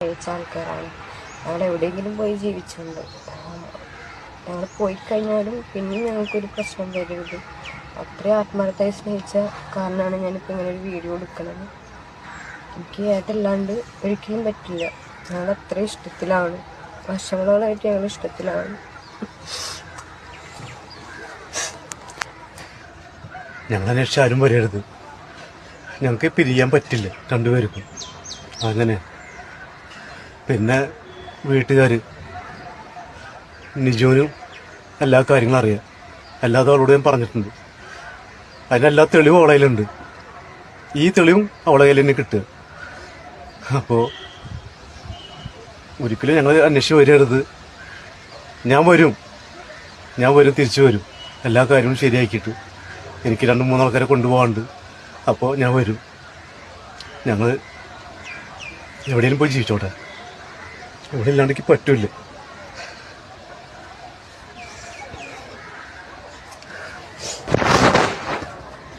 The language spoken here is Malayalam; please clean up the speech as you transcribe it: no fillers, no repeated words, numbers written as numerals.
ജയിച്ച ആൾക്കാരാണ്. ഞങ്ങൾ എവിടെയെങ്കിലും പോയി ജീവിച്ചുണ്ട്. ഞങ്ങൾ പോയി കഴിഞ്ഞാലും പിന്നെയും ഞങ്ങൾക്കൊരു പ്രശ്നം വരരുത്. അത്രയും ആത്മാർത്ഥമായി സ്നേഹിച്ച കാരണമാണ് ഞാനിപ്പോൾ ഇങ്ങനെ ഒരു വീഡിയോ എടുക്കുന്നത്. എനിക്ക് ഏതല്ലാണ്ട് ഒരിക്കലും പറ്റില്ല. ഞങ്ങൾ അത്രയും ഇഷ്ടത്തിലാണ്, വർഷങ്ങളോളായിട്ട് ഞങ്ങൾ ഇഷ്ടത്തിലാണ്. ഞങ്ങളന്വേഷിച്ച് ആരും വരരുത്. ഞങ്ങൾക്ക് പിരിയാൻ പറ്റില്ല രണ്ടുപേർക്കും. അങ്ങനെ പിന്നെ വീട്ടുകാർ നിജോനും എല്ലാ കാര്യങ്ങളും അറിയാം. അല്ലാതെ അവളോട് ഞാൻ പറഞ്ഞിട്ടുണ്ട്. അതിനെല്ലാ തെളിവും അവളെ കയ്യിലുണ്ട്. ഈ തെളിവും അവളെ കയ്യിൽ തന്നെ കിട്ടുക. അപ്പോൾ ഒരിക്കലും ഞങ്ങൾ അന്വേഷിച്ച് വരരുത്. ഞാൻ വരും, തിരിച്ചു വരും. എല്ലാ കാര്യവും ശരിയാക്കിയിട്ട് എനിക്ക് 2-3 ആൾക്കാരെ കൊണ്ടുപോകാനുണ്ട്. അപ്പോൾ ഞാൻ വരും. ഞങ്ങൾ എവിടെയെങ്കിലും പോയി ജീവിച്ചോട്ടെ. ഇവിടെ ഇല്ലാണ്ടെങ്കിൽ പറ്റില്ല.